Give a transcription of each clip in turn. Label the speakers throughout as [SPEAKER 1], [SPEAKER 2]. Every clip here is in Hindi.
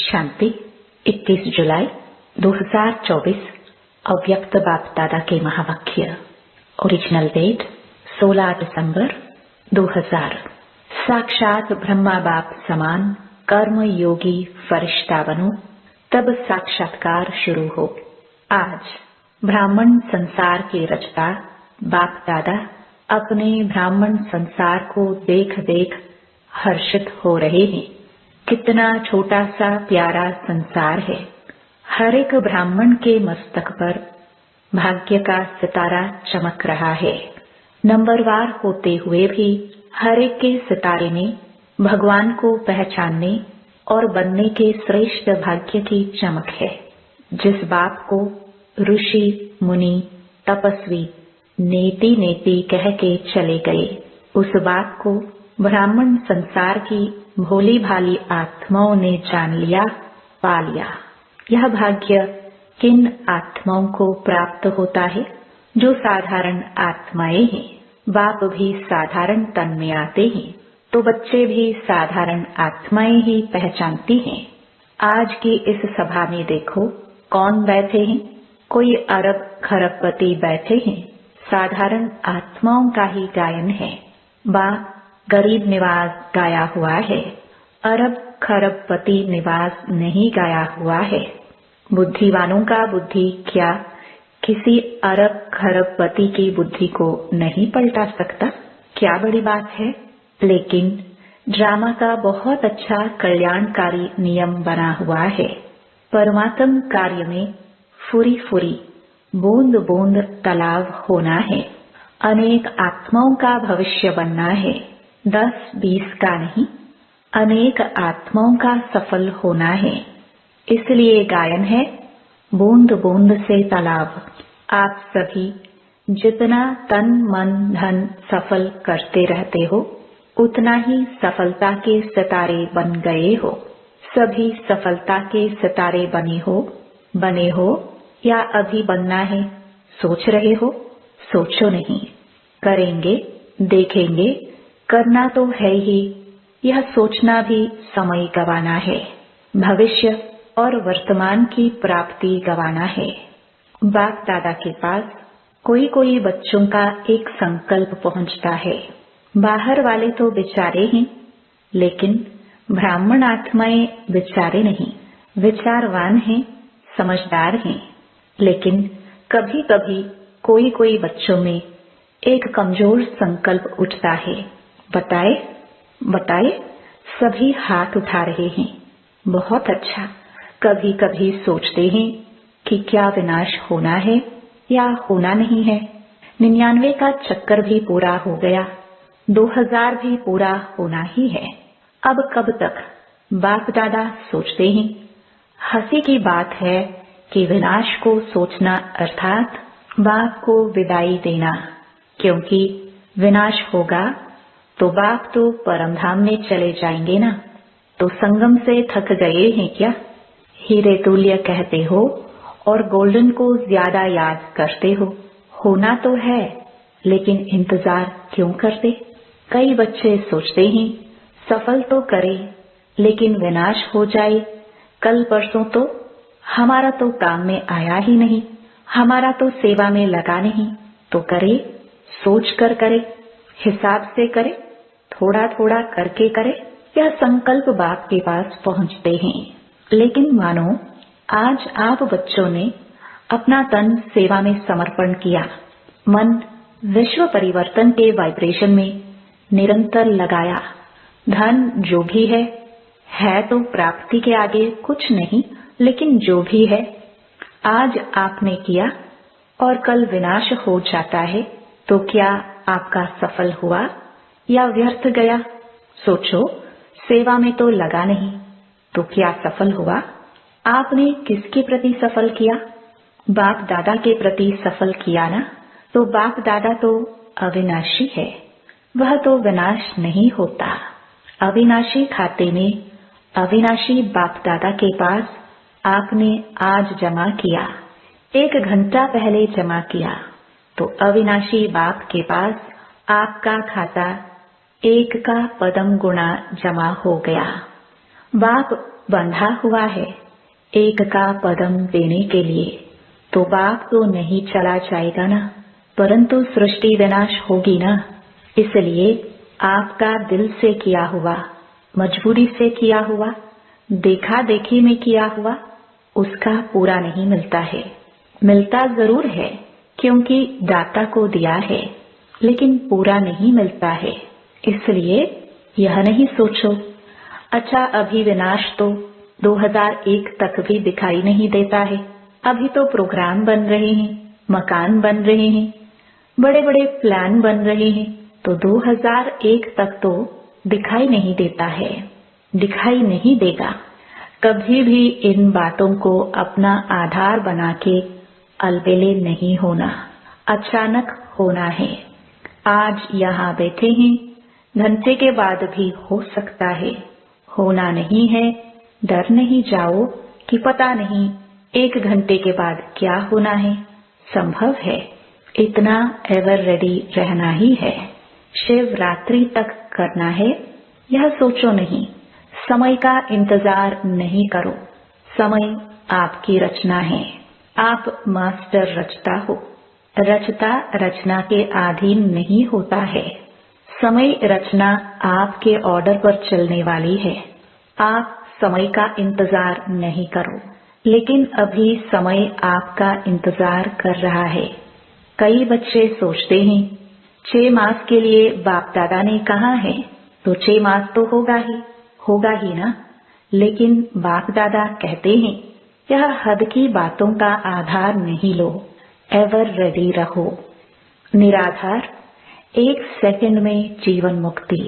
[SPEAKER 1] शांति 21 जुलाई 2024 अव्यक्त बाप दादा के महावाक्य। ओरिजिनल डेट 16 दिसंबर 2000। साक्षात ब्रह्मा बाप समान कर्म योगी फरिश्ता बनो, तब साक्षात्कार शुरू हो। आज ब्राह्मण संसार के रचता बाप दादा अपने ब्राह्मण संसार को देख देख हर्षित हो रहे हैं। कितना छोटा सा प्यारा संसार है। हर एक ब्राह्मण के मस्तक पर भाग्य का सितारा चमक रहा है। नंबरवार होते हुए भी हर एक के सितारे में भगवान को पहचानने और बनने के श्रेष्ठ भाग्य की चमक है। जिस बाप को ऋषि मुनि तपस्वी नेति नेति कह के चले गए, उस बात को ब्राह्मण संसार की भोली भाली आत्माओं ने जान लिया, पा लिया। यह भाग्य किन आत्माओं को प्राप्त होता है? जो साधारण आत्माएं हैं। बाप भी साधारण तन में आते हैं तो बच्चे भी साधारण आत्माएं ही पहचानती हैं। आज की इस सभा में देखो कौन बैठे हैं। कोई अरब खरबपति बैठे हैं। साधारण आत्माओं का ही गायन है। बाप गरीब निवास गाया हुआ है, अरब खरबपति निवास नहीं गाया हुआ है। बुद्धिवानों का बुद्धि क्या किसी अरब खरबपति की बुद्धि को नहीं पलटा सकता? क्या बड़ी बात है। लेकिन ड्रामा का बहुत अच्छा कल्याणकारी नियम बना हुआ है। परमात्म कार्य में फुरी फुरी बूंद बूंद तालाब होना है। अनेक आत्माओं का भविष्य बनना है। 10-20 का नहीं, अनेक आत्माओं का सफल होना है। इसलिए गायन है बूंद बूंद से तालाब। आप सभी जितना तन मन धन सफल करते रहते हो, उतना ही सफलता के सितारे बन गए हो। सभी सफलता के सितारे बने हो या अभी बनना है? सोच रहे हो? सोचो नहीं। करेंगे, देखेंगे, करना तो है ही। यह सोचना भी समय गंवाना है। भविष्य और वर्तमान की प्राप्ति गंवाना है। बाप दादा के पास कोई कोई बच्चों का एक संकल्प पहुंचता है। बाहर वाले तो बेचारे हैं, लेकिन ब्राह्मण आत्माएं बेचारे नहीं, विचारवान हैं, समझदार हैं। लेकिन कभी कभी कोई कोई बच्चों में एक कमजोर संकल्प उठता है। बताए सभी हाथ उठा रहे हैं। बहुत अच्छा। कभी कभी सोचते हैं कि क्या विनाश होना है या होना नहीं है। 99 का चक्कर भी पूरा हो गया, 2000 भी पूरा होना ही है। अब कब तक? बाप दादा सोचते हैं। हंसी की बात है कि विनाश को सोचना अर्थात बाप को विदाई देना, क्योंकि विनाश होगा तो बाप तो परमधाम में चले जाएंगे ना। तो संगम से थक गए हैं क्या? हीरे तुल्य कहते हो और गोल्डन को ज्यादा याद करते हो। होना तो है, लेकिन इंतजार क्यों करते? कई बच्चे सोचते हैं सफल तो करे, लेकिन विनाश हो जाए कल परसों तो हमारा तो काम में आया ही नहीं, हमारा तो सेवा में लगा नहीं। तो करे, सोच कर करे, हिसाब से करे, थोड़ा थोड़ा करके करे। यह संकल्प बाप के पास पहुंचते हैं। लेकिन मानो आज आप बच्चों ने अपना तन सेवा में समर्पण किया, मन विश्व परिवर्तन के वाइब्रेशन में निरंतर लगाया। धन जो भी है तो प्राप्ति के आगे कुछ नहीं, लेकिन जो भी है आज आपने किया और कल विनाश हो जाता है, तो क्या आपका सफल हुआ या व्यर्थ गया? सोचो, सेवा में तो लगा नहीं, तो क्या सफल हुआ? आपने किसके प्रति सफल किया? बाप दादा के प्रति सफल किया ना। तो बाप दादा तो अविनाशी है, वह तो विनाश नहीं होता। अविनाशी खाते में अविनाशी बाप दादा के पास आपने आज जमा किया, 1 घंटा पहले जमा किया, तो अविनाशी बाप के पास आपका खाता 1 का पदम गुणा जमा हो गया। बाप बंधा हुआ है एक का पदम देने के लिए, तो बाप तो नहीं चला जाएगा ना, परंतु सृष्टि विनाश होगी ना। इसलिए आपका दिल से किया हुआ, मजबूरी से किया हुआ, देखा देखी में किया हुआ, उसका पूरा नहीं मिलता है। मिलता जरूर है क्योंकि दाता को दिया है, लेकिन पूरा नहीं मिलता है। इसलिए यह नहीं सोचो अच्छा अभी विनाश तो 2001 तक भी दिखाई नहीं देता है, अभी तो प्रोग्राम बन रहे हैं, मकान बन रहे हैं, बड़े बड़े प्लान बन रहे हैं, तो 2001 तक तो दिखाई नहीं देता है, दिखाई नहीं देगा। कभी भी इन बातों को अपना आधार बना के अलबेले नहीं होना, अचानक होना है। आज यहाँ बैठे हैं, घंटे के बाद भी हो सकता है, होना नहीं है। डर नहीं जाओ कि पता नहीं 1 घंटे के बाद क्या होना है, संभव है। इतना एवर रेडी रहना ही है। शिवरात्रि तक करना है, यह सोचो नहीं। समय का इंतजार नहीं करो, समय आपकी रचना है, आप मास्टर रचता हो। रचता रचना के अधीन नहीं होता है। समय रचना आपके ऑर्डर पर चलने वाली है। आप समय का इंतजार नहीं करो, लेकिन अभी समय आपका इंतजार कर रहा है। कई बच्चे सोचते हैं 6 मास के लिए बाप दादा ने कहा है, तो 6 मास तो होगा ही ना। लेकिन बाप दादा कहते हैं यह हद की बातों का आधार नहीं लो, एवर रेडी रहो। निराधार 1 सेकंड में जीवन मुक्ति।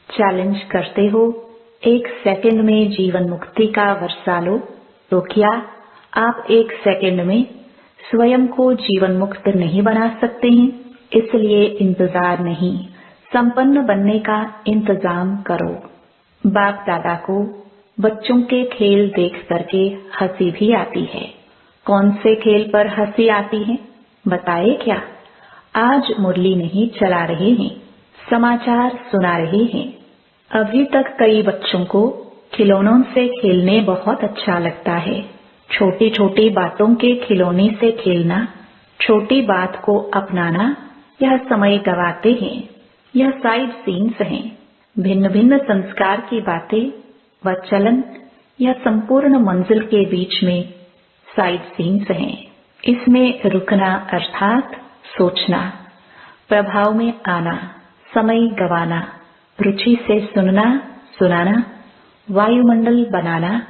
[SPEAKER 1] चैलेंज करते हो 1 सेकंड में जीवन मुक्ति का वर्षा लो, तो क्या आप 1 सेकंड में स्वयं को जीवन मुक्त नहीं बना सकते हैं? इसलिए इंतजार नहीं, संपन्न बनने का इंतजाम करो। बाप दादा को बच्चों के खेल देख करके हंसी भी आती है। कौन से खेल पर हंसी आती है बताए क्या? आज मुरली नहीं चला रहे हैं, समाचार सुना रहे हैं। अभी तक कई बच्चों को खिलौनों से खेलने बहुत अच्छा लगता है। छोटी छोटी बातों के खिलौने से खेलना, छोटी बात को अपनाना, यह समय गवाते हैं। यह साइड सीन्स हैं। भिन्न भिन्न संस्कार की बातें व चलन, यह संपूर्ण मंजिल के बीच में साइड सीन्स हैं। इसमें रुकना अर्थात सोचना, प्रभाव में आना, समय गवाना, रुचि से सुनना सुनाना, वायुमंडल बनाना,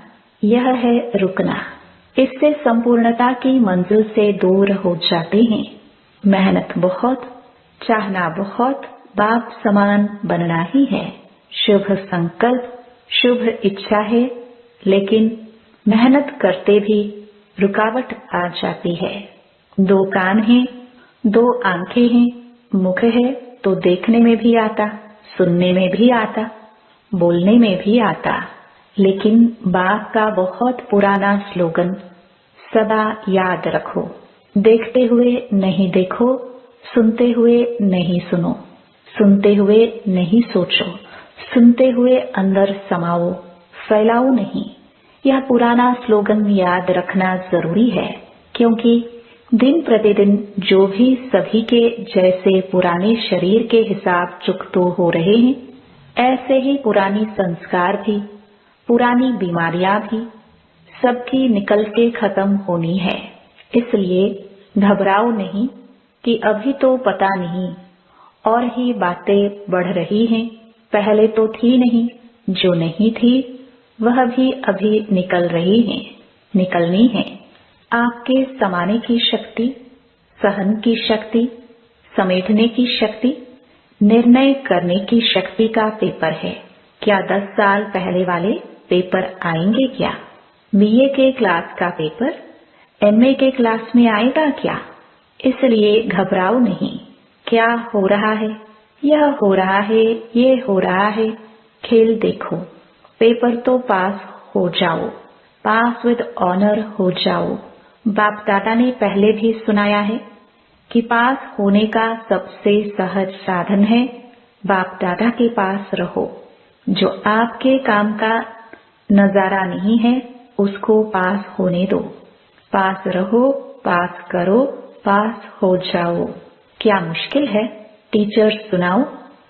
[SPEAKER 1] यह है रुकना। इससे संपूर्णता की मंजिल से दूर हो जाते हैं। मेहनत बहुत, चाहना बहुत, बाप समान बनना ही है। शुभ संकल्प, शुभ इच्छा है, लेकिन मेहनत करते भी रुकावट आ जाती है। 2 कान हैं, 2 आंखें हैं, मुख है तो देखने में भी आता, सुनने में भी आता, बोलने में भी आता। लेकिन बाप का बहुत पुराना स्लोगन सदा याद रखो, देखते हुए नहीं देखो, सुनते हुए नहीं सुनो, सुनते हुए नहीं सोचो, सुनते हुए अंदर समाओ, फैलाओ नहीं। यह पुराना स्लोगन याद रखना जरूरी है, क्योंकि दिन प्रतिदिन जो भी सभी के जैसे पुराने शरीर के हिसाब चुकतो हो रहे हैं, ऐसे ही पुरानी संस्कार भी, पुरानी बीमारियां भी सबकी निकल के खत्म होनी है। इसलिए घबराओ नहीं कि अभी तो पता नहीं और ही बातें बढ़ रही हैं, पहले तो थी नहीं, जो नहीं थी वह भी अभी निकल रही है, निकलनी है। आपके समाने की शक्ति, सहन की शक्ति, समेटने की शक्ति, निर्णय करने की शक्ति का पेपर है। क्या 10 साल पहले वाले पेपर आएंगे क्या? बीए के क्लास का पेपर एमए के क्लास में आएगा क्या? इसलिए घबराओ नहीं। क्या हो रहा है? यह हो रहा है, ये हो रहा है, खेल देखो। पेपर तो पास हो जाओ, पास विद ऑनर हो जाओ। बाप दादा ने पहले भी सुनाया है कि पास होने का सबसे सहज साधन है बाप दादा के पास रहो, जो आपके काम का नजारा नहीं है, उसको पास होने दो। पास रहो, पास करो, पास हो जाओ। क्या मुश्किल है? टीचर सुनाओ,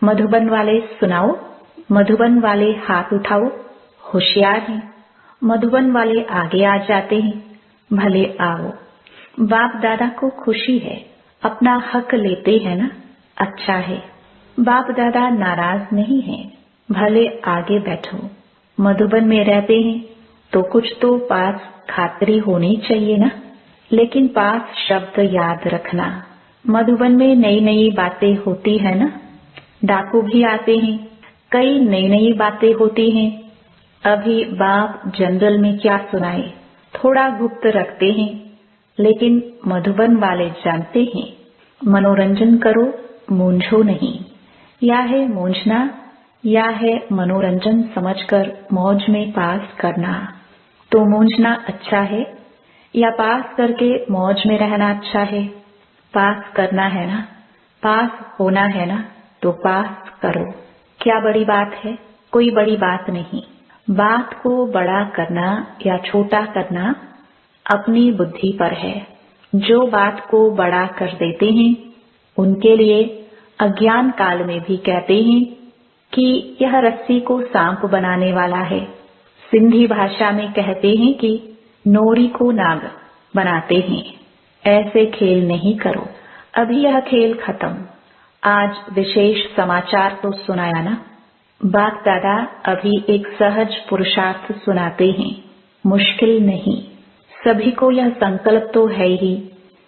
[SPEAKER 1] मधुबन वाले सुनाओ। मधुबन वाले हाथ उठाओ। होशियार हैं, मधुबन वाले आगे आ जाते हैं। भले आओ। बाप दादा को खुशी है, अपना हक लेते हैं ना, अच्छा है। बाप दादा नाराज नहीं हैं, भले आगे बैठो। मधुबन में रहते हैं तो कुछ तो पास खातरी होनी चाहिए ना। लेकिन पास शब्द याद रखना। मधुबन में नई नई बातें होती है ना। डाकू भी आते हैं, कई नई नई बातें होती हैं। अभी बाप जनरल में क्या सुनाए, थोड़ा गुप्त रखते हैं, लेकिन मधुबन वाले जानते हैं। मनोरंजन करो, मूंझो नहीं। या है मूंझना, या है मनोरंजन समझकर मौज में पास करना। तो मूंझना अच्छा है या पास करके मौज में रहना अच्छा है? पास करना है ना, पास होना है ना, तो पास करो। क्या बड़ी बात है? कोई बड़ी बात नहीं। बात को बड़ा करना या छोटा करना अपनी बुद्धि पर है। जो बात को बड़ा कर देते हैं उनके लिए अज्ञान काल में भी कहते हैं कि यह रस्सी को सांप बनाने वाला है। सिंधी भाषा में कहते हैं कि नोरी को नाग बनाते हैं। ऐसे खेल नहीं करो। अभी यह खेल खत्म। आज विशेष समाचार तो सुनाया ना। बाप दादा अभी एक सहज पुरुषार्थ सुनाते हैं, मुश्किल नहीं। सभी को यह संकल्प तो है ही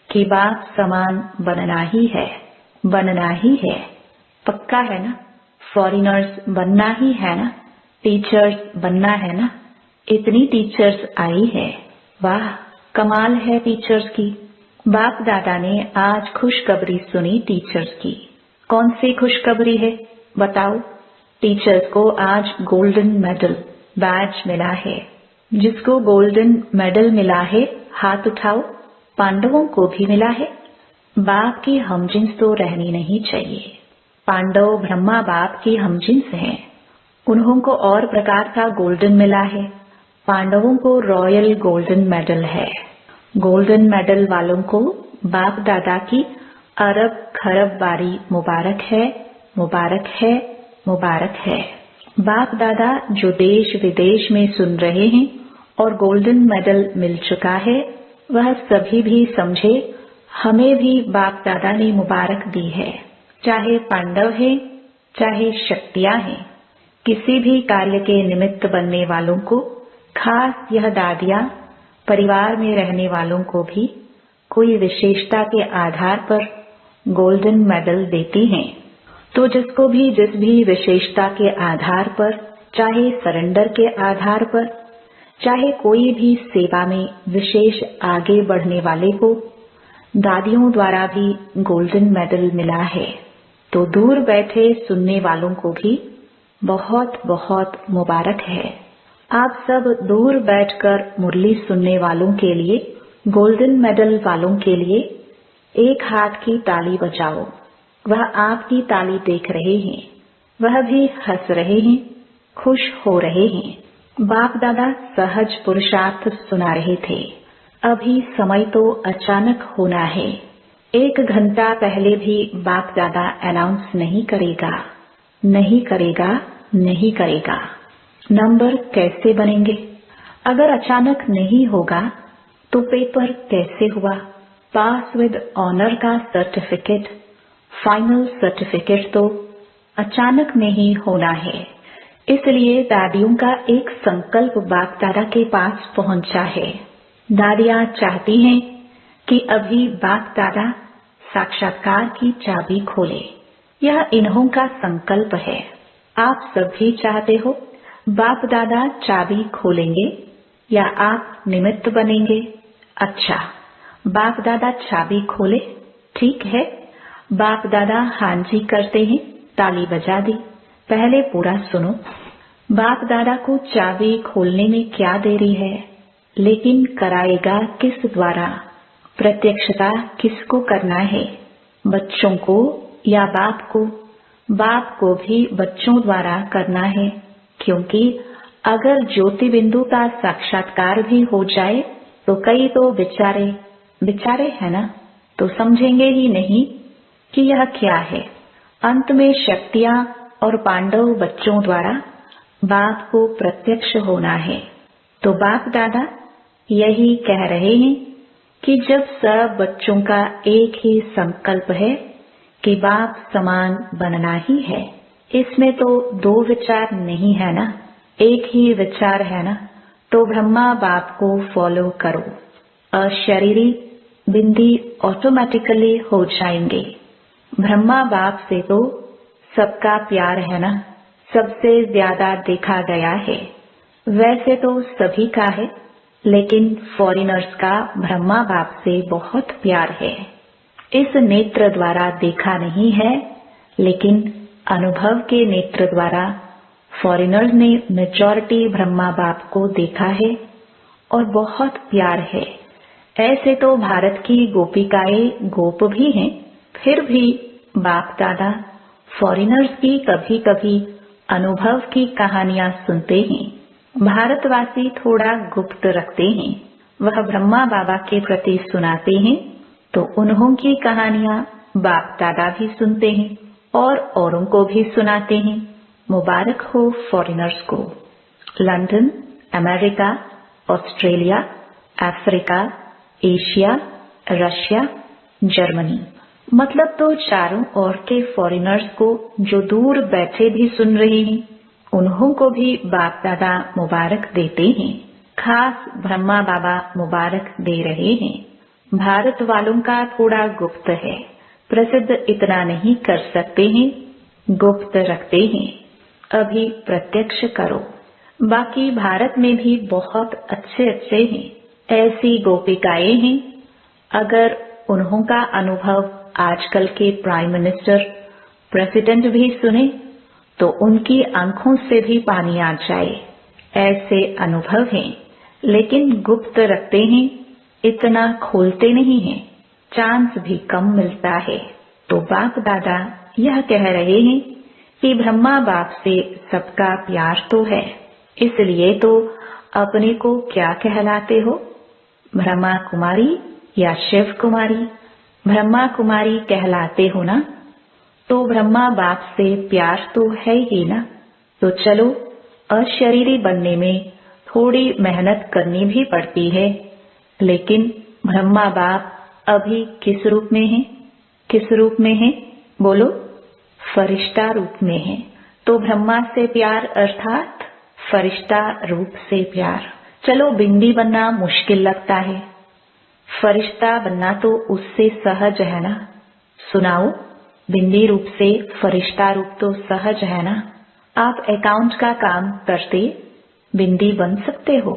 [SPEAKER 1] कि बाप समान बनना ही है, बनना ही है। पक्का है ना? फॉरेनर्स बनना ही है ना? टीचर्स बनना है ना? इतनी टीचर्स आई है, वाह कमाल है टीचर्स की। बाप दादा ने आज खुशखबरी सुनी टीचर्स की। कौन सी खुशखबरी है बताओ? टीचर्स को आज गोल्डन मेडल बैज मिला है। जिसको गोल्डन मेडल मिला है हाथ उठाओ। पांडवों को भी मिला है। बाप की हमजिन्स तो रहनी नहीं चाहिए। पांडव ब्रह्मा बाप की हमजिन्स हैं। उन्हों को और प्रकार का गोल्डन मिला है। पांडवों को रॉयल गोल्डन मेडल है। गोल्डन मेडल वालों को बाप दादा की अरब खरब बारी मुबारक है, मुबारक है, मुबारक है। बाप दादा जो देश विदेश में सुन रहे हैं और गोल्डन मेडल मिल चुका है, वह सभी भी समझे हमें भी बाप दादा ने मुबारक दी है। चाहे पांडव है, चाहे शक्तियां हैं, किसी भी कार्य के निमित्त बनने वालों को, खास यह दादियां परिवार में रहने वालों को भी कोई विशेषता के आधार पर गोल्डन मेडल देती हैं। तो जिसको भी जिस भी विशेषता के आधार पर, चाहे सरेंडर के आधार पर, चाहे कोई भी सेवा में विशेष आगे बढ़ने वाले को दादियों द्वारा भी गोल्डन मेडल मिला है। तो दूर बैठे सुनने वालों को भी बहुत बहुत मुबारक है। आप सब दूर बैठकर मुरली सुनने वालों के लिए, गोल्डन मेडल वालों के लिए एक हाथ की ताली बजाओ। वह आपकी ताली देख रहे हैं, वह भी हंस रहे हैं, खुश हो रहे हैं। बाप दादा सहज पुरुषार्थ सुना रहे थे। अभी समय तो अचानक होना है। 1 घंटा पहले भी बाप दादा अनाउंस नहीं करेगा, नहीं करेगा, नहीं करेगा। नंबर कैसे बनेंगे? अगर अचानक नहीं होगा तो पेपर कैसे हुआ? पास विद ऑनर का सर्टिफिकेट, फाइनल सर्टिफिकेट तो अचानक में ही होना है। इसलिए दादियों का एक संकल्प बाप दादा के पास पहुंचा है। दादियां चाहती हैं कि अभी बाप दादा साक्षात्कार की चाबी खोले। यह इन्हों का संकल्प है। आप सब भी चाहते हो बाप दादा चाबी खोलेंगे या आप निमित्त बनेंगे? अच्छा, बाप दादा चाबी खोले, ठीक है। बाप दादा हाँ जी करते हैं, ताली बजा दी। पहले पूरा सुनो। बाप दादा को चाबी खोलने में क्या देरी है, लेकिन कराएगा किस द्वारा? प्रत्यक्षता किसको करना है, बच्चों को या बाप को? बाप को भी बच्चों द्वारा करना है, क्योंकि अगर ज्योति बिंदु का साक्षात्कार भी हो जाए तो कई तो बेचारे है ना, तो समझेंगे ही नहीं कि यह क्या है। अंत में शक्तियां और पांडव बच्चों द्वारा बाप को प्रत्यक्ष होना है। तो बाप दादा यही कह रहे हैं कि जब सब बच्चों का एक ही संकल्प है कि बाप समान बनना ही है, इसमें तो दो विचार नहीं है ना, एक ही विचार है ना, तो ब्रह्मा बाप को फॉलो करो। अशरीरी बिंदी ऑटोमेटिकली हो जाएंगे। ब्रह्मा बाप से तो सबका प्यार है ना, सबसे ज्यादा देखा गया है। वैसे तो सभी का है, लेकिन फॉरेनर्स का ब्रह्मा बाप से बहुत प्यार है। इस नेत्र द्वारा देखा नहीं है, लेकिन अनुभव के नेत्र द्वारा फॉरेनर्स ने मेजॉरिटी ब्रह्मा बाप को देखा है और बहुत प्यार है। ऐसे तो भारत की गोपिकाएं गोप भी हैं, फिर भी बाप दादा फॉरेनर्स की कभी कभी अनुभव की कहानियां सुनते हैं। भारतवासी थोड़ा गुप्त रखते हैं, वह ब्रह्मा बाबा के प्रति सुनाते हैं, तो उन्हों की कहानियां बाप दादा भी सुनते हैं और औरों को भी सुनाते हैं। मुबारक हो फॉरेनर्स को। London, America, Australia, Africa, Asia, Russia, Germany, मतलब तो चारों ओर के फॉरेनर्स को जो दूर बैठे भी सुन रहे हैं, उन्हों को भी बाप दादा मुबारक देते हैं। खास ब्रह्मा बाबा मुबारक दे रहे हैं। भारत वालों का थोड़ा गुप्त है, प्रसिद्ध इतना नहीं कर सकते हैं, गुप्त रखते हैं। अभी प्रत्यक्ष करो। बाकी भारत में भी बहुत अच्छे अच्छे हैं, ऐसी गोपिकाएं हैं। अगर उन्हों का अनुभव आजकल के प्राइम मिनिस्टर, प्रेसिडेंट भी सुने तो उनकी आंखों से भी पानी आ जाए, ऐसे अनुभव हैं। लेकिन गुप्त रखते हैं, इतना खोलते नहीं हैं, चांस भी कम मिलता है। तो बाप दादा यह कह रहे हैं कि ब्रह्मा बाप से सबका प्यार तो है, इसलिए तो अपने को क्या कहलाते हो, ब्रह्मा कुमारी या शिव कुमारी? ब्रह्मा कुमारी कहलाते हो ना, तो ब्रह्मा बाप से प्यार तो है ही ना। तो चलो, अशरीरी बनने में थोड़ी मेहनत करनी भी पड़ती है, लेकिन ब्रह्मा बाप अभी किस रूप में है? किस रूप में है बोलो? फरिश्ता रूप में है। तो ब्रह्मा से प्यार अर्थात फरिश्ता रूप से प्यार। चलो, बिंदी बनना मुश्किल लगता है, फरिश्ता बनना तो उससे सहज है ना। सुनाओ, बिंदी रूप से फरिश्ता रूप तो सहज है ना। आप अकाउंट का काम करते बिंदी बन सकते हो,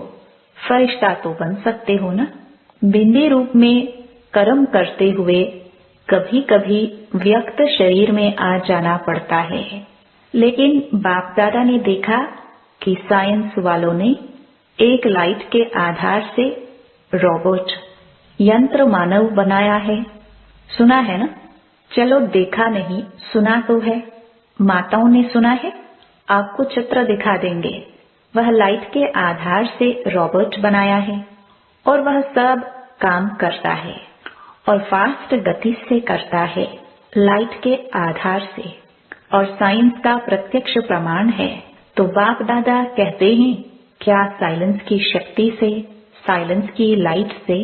[SPEAKER 1] फरिश्ता तो बन सकते हो ना। बिंदी रूप में कर्म करते हुए कभी कभी व्यक्त शरीर में आ जाना पड़ता है, लेकिन बाप दादा ने देखा कि साइंस वालों ने एक लाइट के आधार से रोबोट, यंत्र मानव बनाया है। सुना है ना? चलो, देखा नहीं, सुना तो है। माताओं ने सुना है, आपको चित्र दिखा देंगे। वह लाइट के आधार से रोबोट बनाया है और वह सब काम करता है और फास्ट गति से करता है, लाइट के आधार से, और साइंस का प्रत्यक्ष प्रमाण है। तो बाप दादा कहते हैं, क्या साइलेंस की शक्ति से, साइलेंस की लाइट से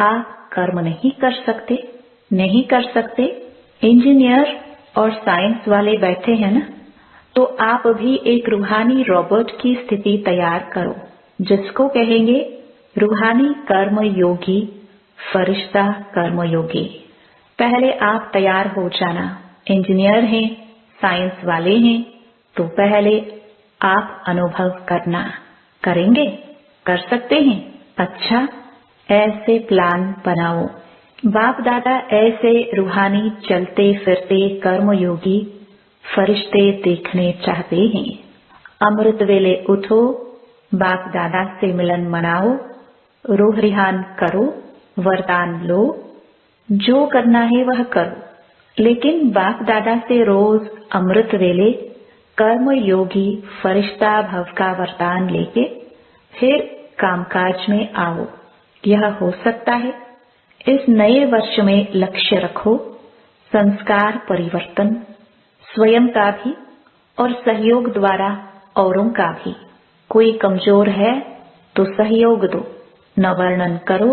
[SPEAKER 1] आप कर्म नहीं कर सकते? नहीं कर सकते? इंजीनियर और साइंस वाले बैठे हैं ना, तो आप भी एक रूहानी रोबोट की स्थिति तैयार करो, जिसको कहेंगे रूहानी कर्म योगी, फरिश्ता कर्म योगी। पहले आप तैयार हो जाना। इंजीनियर हैं, साइंस वाले हैं, तो पहले आप अनुभव करना। करेंगे? कर सकते हैं? अच्छा, ऐसे प्लान बनाओ। बाप दादा ऐसे रूहानी चलते फिरते कर्मयोगी फरिश्ते देखने चाहते हैं। अमृत वेले उठो, बाप दादा से मिलन मनाओ, रूह रिहान करो, वरदान लो, जो करना है वह करो। लेकिन बाप दादा से रोज अमृत वेले कर्म योगी फरिश्ता भव का वरदान लेके फिर कामकाज में आओ। यह हो सकता है। इस नए वर्ष में लक्ष्य रखो संस्कार परिवर्तन, स्वयं का भी और सहयोग द्वारा औरों का भी। कोई कमजोर है तो सहयोग दो, न वर्णन करो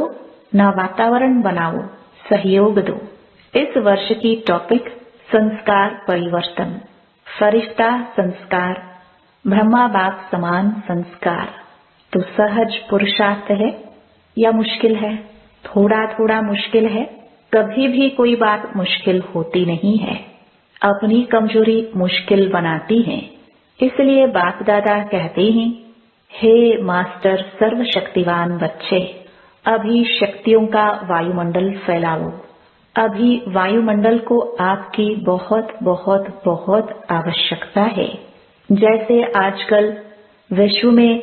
[SPEAKER 1] न वातावरण बनाओ, सहयोग दो। इस वर्ष की टॉपिक संस्कार परिवर्तन, फरिश्ता संस्कार, ब्रह्मा बाप समान संस्कार। तो सहज पुरुषार्थ है या मुश्किल है? थोड़ा थोड़ा मुश्किल है। कभी भी कोई बात मुश्किल होती नहीं है। अपनी कमजोरी मुश्किल बनाती है। इसलिए बाप दादा कहते हैं, हे मास्टर सर्वशक्तिवान बच्चे, अभी शक्तियों का वायुमंडल फैलाओ। अभी वायुमंडल को आपकी बहुत बहुत बहुत आवश्यकता है। जैसे आजकल विश्व में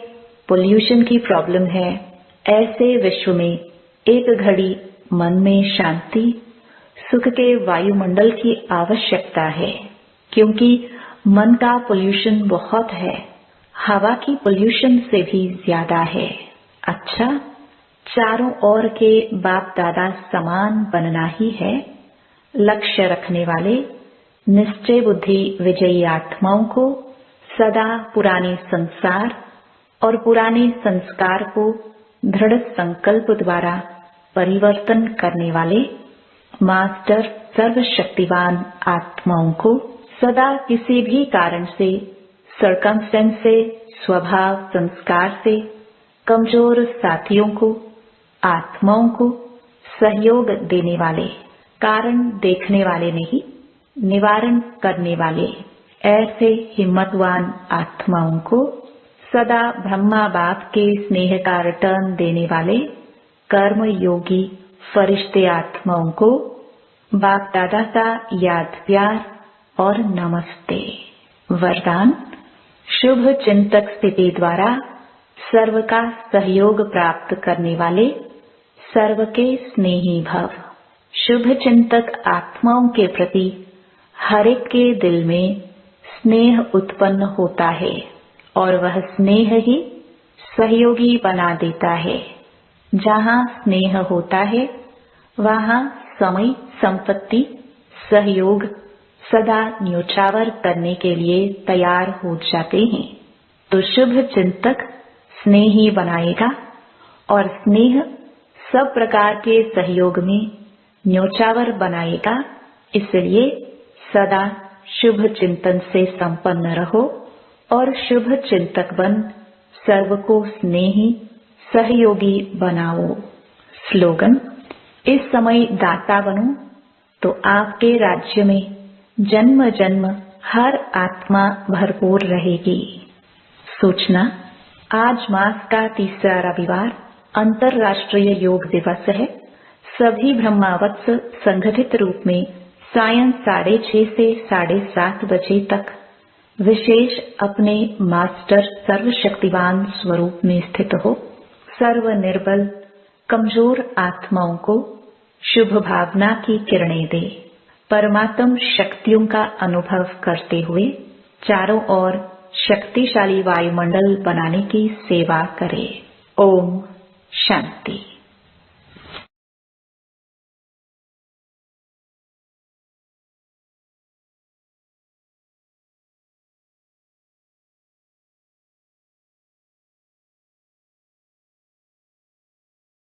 [SPEAKER 1] पोल्यूशन की प्रॉब्लम है, ऐसे विश्व में एक घड़ी मन में शांति सुख के वायुमंडल की आवश्यकता है। क्योंकि मन का पोल्यूशन बहुत है, हवा की पोल्यूशन से भी ज्यादा है। अच्छा, चारों ओर के बाप दादा समान बनना ही है। लक्ष्य रखने वाले निश्चय बुद्धि विजयी आत्माओं को सदा पुराने संसार और पुराने संस्कार को दृढ़ संकल्प द्वारा परिवर्तन करने वाले मास्टर सर्वशक्तिवान आत्माओं को सदा किसी भी कारण से, सर्कमस्टेंस से, स्वभाव संस्कार से कमजोर साथियों को, आत्माओं को सहयोग देने वाले, कारण देखने वाले नहीं, निवारण करने वाले ऐसे हिम्मतवान आत्माओं को सदा ब्रह्मा बाप के स्नेह का रिटर्न देने वाले कर्म योगी फरिश्ते आत्माओं को बाप दादा का याद प्यार और नमस्ते। वरदान, शुभ चिंतक स्थिति द्वारा सर्व का सहयोग प्राप्त करने वाले सर्व के स्नेही भव। शुभ चिंतक आत्माओं के प्रति हर एक के दिल में स्नेह उत्पन्न होता है और वह स्नेह ही सहयोगी बना देता है। जहाँ स्नेह होता है वहाँ समय, संपत्ति, सहयोग सदा न्योछावर करने के लिए तैयार हो जाते हैं। तो शुभ चिंतक स्नेही बनाएगा और स्नेह सब प्रकार के सहयोग में न्योछावर बनाएगा। इसलिए सदा शुभ चिंतन से संपन्न रहो और शुभ चिंतक बन सर्व को स्नेही सहयोगी बनाओ। स्लोगन, इस समय दाता बनो तो आपके राज्य में जन्म जन्म हर आत्मा भरपूर रहेगी। सूचना, आज मास का तीसरा रविवार अंतर्राष्ट्रीय योग दिवस है। सभी ब्रह्मावत्स संगठित रूप में सायं 6:30 से 7:30 बजे तक विशेष अपने मास्टर सर्वशक्तिवान स्वरूप में स्थित हो सर्व निर्बल कमजोर आत्माओं को शुभ भावना की किरणें दे। परमात्म शक्तियों का अनुभव करते हुए चारों ओर शक्तिशाली वायुमंडल बनाने की सेवा करे। ओम शांति।